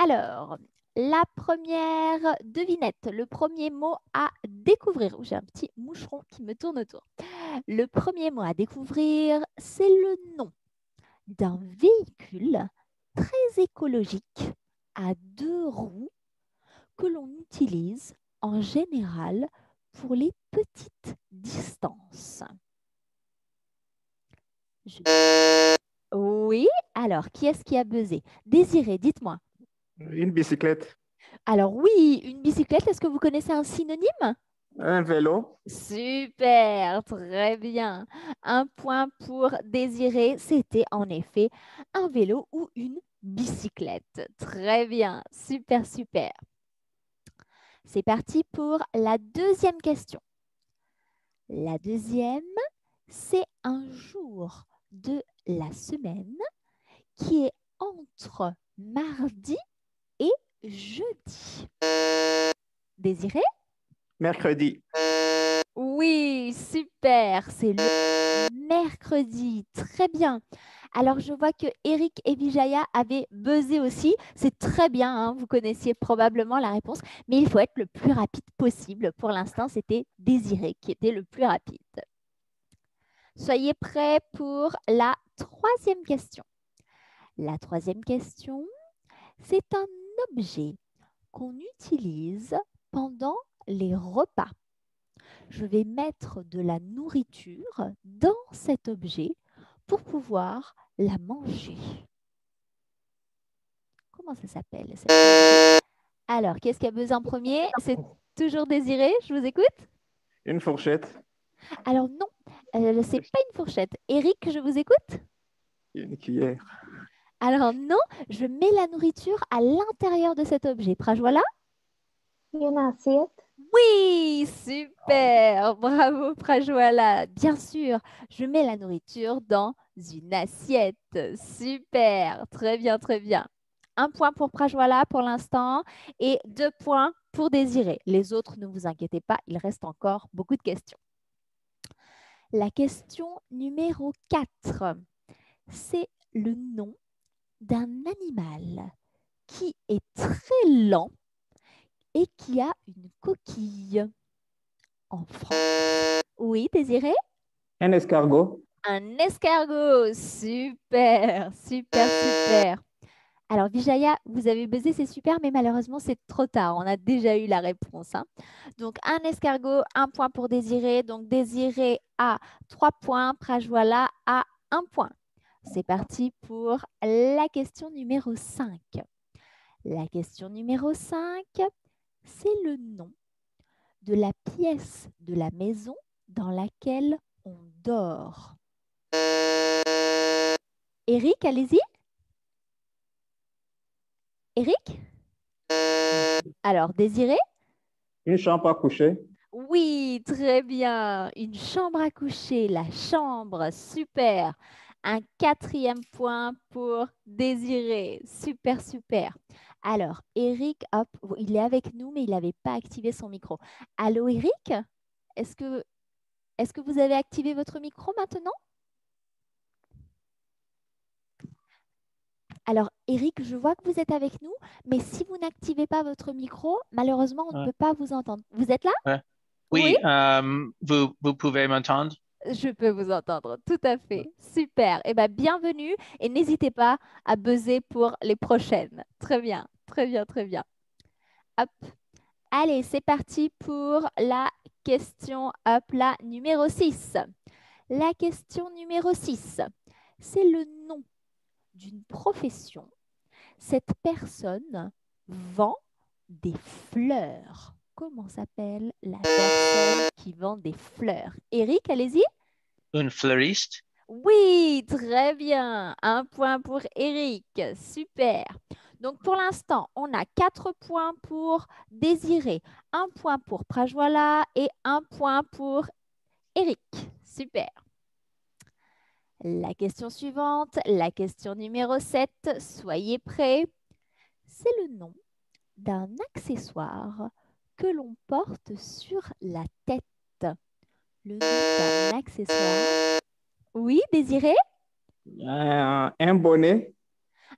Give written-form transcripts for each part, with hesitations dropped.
Alors, la première devinette, le premier mot à découvrir. Oh, j'ai un petit moucheron qui me tourne autour. Le premier mot à découvrir, c'est le nom d'un véhicule très écologique à deux roues que l'on utilise en général pour les petites distances. Oui, alors qui est-ce qui a buzzé? Désiré, dites-moi. Une bicyclette. Alors oui, une bicyclette, est-ce que vous connaissez un synonyme? Un vélo. Super, très bien. Un point pour Désiré, c'était en effet un vélo ou une bicyclette. Très bien, super, super. C'est parti pour la deuxième question. La deuxième, c'est un jour de la semaine qui est entre mardi et jeudi. Désiré? Mercredi. Oui, super, c'est le mercredi. Très bien. Alors, je vois que Eric et Vijaya avaient buzzé aussi. C'est très bien, hein, vous connaissiez probablement la réponse, mais il faut être le plus rapide possible. Pour l'instant, c'était Désiré qui était le plus rapide. Soyez prêts pour la troisième question. La troisième question, c'est un objet qu'on utilise pendant les repas. Je vais mettre de la nourriture dans cet objet pour pouvoir la manger. Comment ça s'appelle cet objet? Alors, qu'est-ce qui a besoin en premier? C'est toujours Désiré, je vous écoute. Une fourchette. Alors non, c'est pas une fourchette. Eric, je vous écoute. Une cuillère. Alors non, je mets la nourriture à l'intérieur de cet objet. Prajwala? Une assiette. Oui, super, bravo Prajwala. Bien sûr, je mets la nourriture dans une assiette. Super, très bien, très bien. Un point pour Prajwala pour l'instant et 2 points pour Désiré. Les autres, ne vous inquiétez pas, il reste encore beaucoup de questions. La question numéro 4, c'est le nom d'un animal qui est très lent et qui a une coquille en France. Oui, Désiré? Un escargot. Un escargot. Super, super, super. Alors, Vijaya, vous avez buzzé, c'est super, mais malheureusement, c'est trop tard. On a déjà eu la réponse, hein. Donc, un escargot, 1 point pour Désiré. Donc, Désiré a 3 points, Prajwala a 1 point. C'est parti pour la question numéro 5. La question numéro 5, c'est le nom de la pièce de la maison dans laquelle on dort. Eric, allez-y. Eric? Alors, Désiré? Une chambre à coucher. Oui, très bien. Une chambre à coucher, la chambre, super. Un 4e point pour Désiré. Super, super. Alors, Eric, hop, il est avec nous, mais il n'avait pas activé son micro. Allô, Eric? Est-ce que vous avez activé votre micro maintenant? Alors, Eric, je vois que vous êtes avec nous, mais si vous n'activez pas votre micro, malheureusement, on ne peut pas vous entendre. Vous êtes là? Ouais. Oui, Oui, vous pouvez m'entendre? je peux vous entendre, tout à fait. Super. Eh bien, bienvenue et n'hésitez pas à buzzer pour les prochaines. Très bien, très bien, très bien. Hop. Allez, c'est parti pour la question, hop là, numéro 6. La question numéro 6, c'est le nom d'une profession. Cette personne vend des fleurs. Comment s'appelle la personne qui vend des fleurs? Eric, allez-y. Une fleuriste? Oui, très bien. 1 point pour Eric. Super. Donc pour l'instant, on a 4 points pour Désiré, 1 point pour Prajwala et 1 point pour Eric. Super. La question suivante, la question numéro 7. Soyez prêts. C'est le nom d'un accessoire que l'on porte sur la tête. Le nom d'un accessoire. Oui, Désiré? Un bonnet.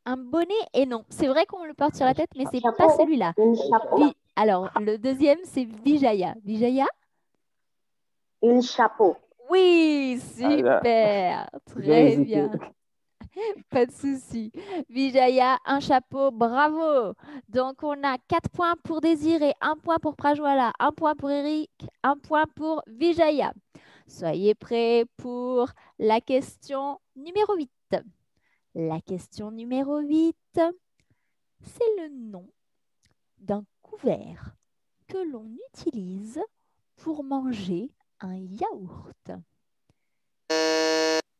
Un bonnet et non. C'est vrai qu'on le porte sur la tête, mais c'est Chapeau. pas celui-là. Une chapeau. Alors, le deuxième, c'est Vijaya. Vijaya? Une chapeau. Oui, Voilà. super. J'ai Très hésité. bien. Pas de souci. Vijaya, un chapeau, bravo. Donc, on a 4 points pour Désiré, 1 point pour Prajwala, 1 point pour Eric, 1 point pour Vijaya. Soyez prêts pour la question numéro 8. La question numéro 8, c'est le nom d'un couvert que l'on utilise pour manger un yaourt.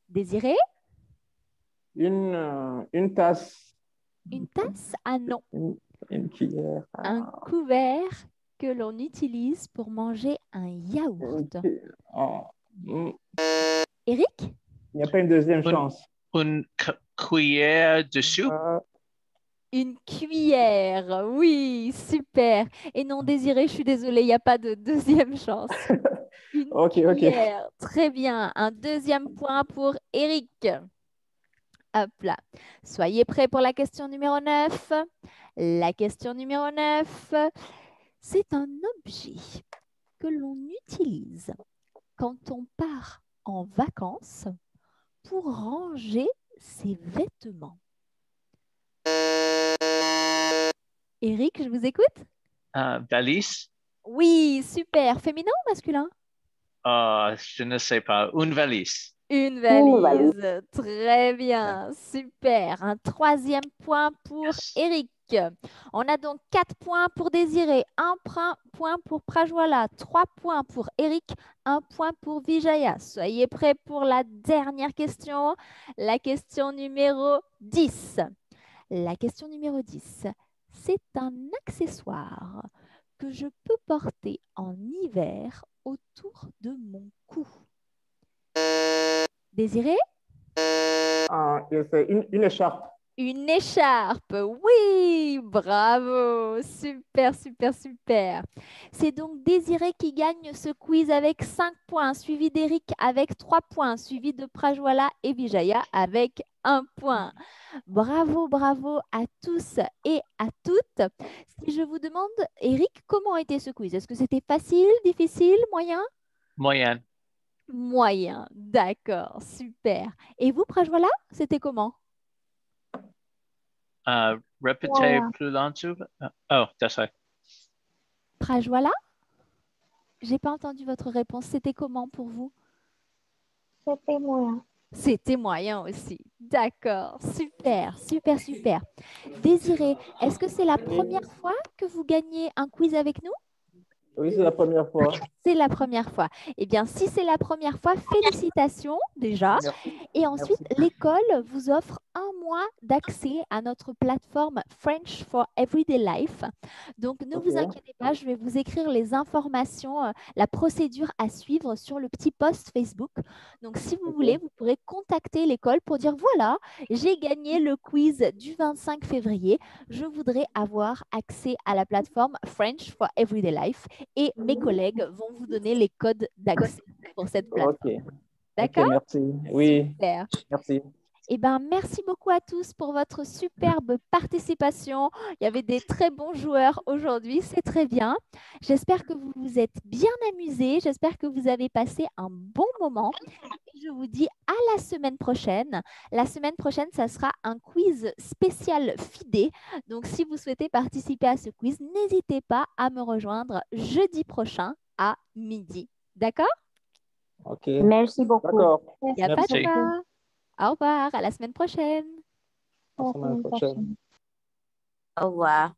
Désiré? Une tasse. Une tasse? Ah non. Une cuillère. Un couvert que l'on utilise pour manger un yaourt. Oh. Mm. Eric? Il n'y a pas une deuxième chance. Une cuillère de soupe. Une cuillère. Oui, super. Et non, Désiré, je suis désolée, il n'y a pas de deuxième chance. Une Ok. cuillère. Très bien. Un deuxième point pour Eric. Hop là. Soyez prêts pour la question numéro 9. La question numéro 9, c'est un objet que l'on utilise quand on part en vacances pour ranger ses vêtements. Eric, je vous écoute? Valise. Oui, super. Féminin ou masculin? Je ne sais pas. Une valise. Une valise. valise. Très bien. Super. Un troisième point pour Yes. Eric. On a donc 4 points pour Désiré, 1 point pour Prajwala, 3 points pour Eric, 1 point pour Vijaya. Soyez prêts pour la dernière question, la question numéro 10. La question numéro 10, c'est un accessoire que je peux porter en hiver autour de mon cou. Désiré? C'est une écharpe. Une écharpe, oui, bravo, super, super, super. C'est donc Désiré qui gagne ce quiz avec 5 points, suivi d'Eric avec 3 points, suivi de Prajwala et Vijaya avec 1 point. Bravo, bravo à tous et à toutes. Si je vous demande, Eric, comment était ce quiz? Est-ce que c'était facile, difficile, moyen? Moyenne. Moyen, d'accord, super. Et vous, Prajwala, c'était comment? Répétez Moyen. plus longtemps. Oh, that's right. Prajwala? J'ai pas entendu votre réponse. C'était comment pour vous? C'était moyen. C'était moyen aussi. D'accord. Super, super, super. Désiré, est-ce que c'est la première fois que vous gagnez un quiz avec nous? Oui, c'est la première fois. C'est la première fois. Eh bien, si c'est la première fois, félicitations déjà. Et ensuite, l'école vous offre 1 mois d'accès à notre plateforme French for Everyday Life. Donc, ne vous inquiétez pas, je vais vous écrire les informations, la procédure à suivre sur le petit post Facebook. Donc, si vous voulez, vous pourrez contacter l'école pour dire, voilà, j'ai gagné le quiz du 25 février. Je voudrais avoir accès à la plateforme French for Everyday Life. Et mes collègues vont vous donner les codes d'accès pour cette plateforme. Ok, D'accord? merci. Oui, Super. merci. Eh bien, merci beaucoup à tous pour votre superbe participation. Il y avait des très bons joueurs aujourd'hui, c'est très bien. J'espère que vous vous êtes bien amusés, j'espère que vous avez passé un bon moment. Et je vous dis à la semaine prochaine. La semaine prochaine, ça sera un quiz spécial FIDE. Donc, si vous souhaitez participer à ce quiz, n'hésitez pas à me rejoindre jeudi prochain à midi. D'accord? Ok, Merci beaucoup. d'accord. Il n'y a pas de Merci. quoi. Au revoir, à la semaine prochaine. À la semaine prochaine. Au revoir.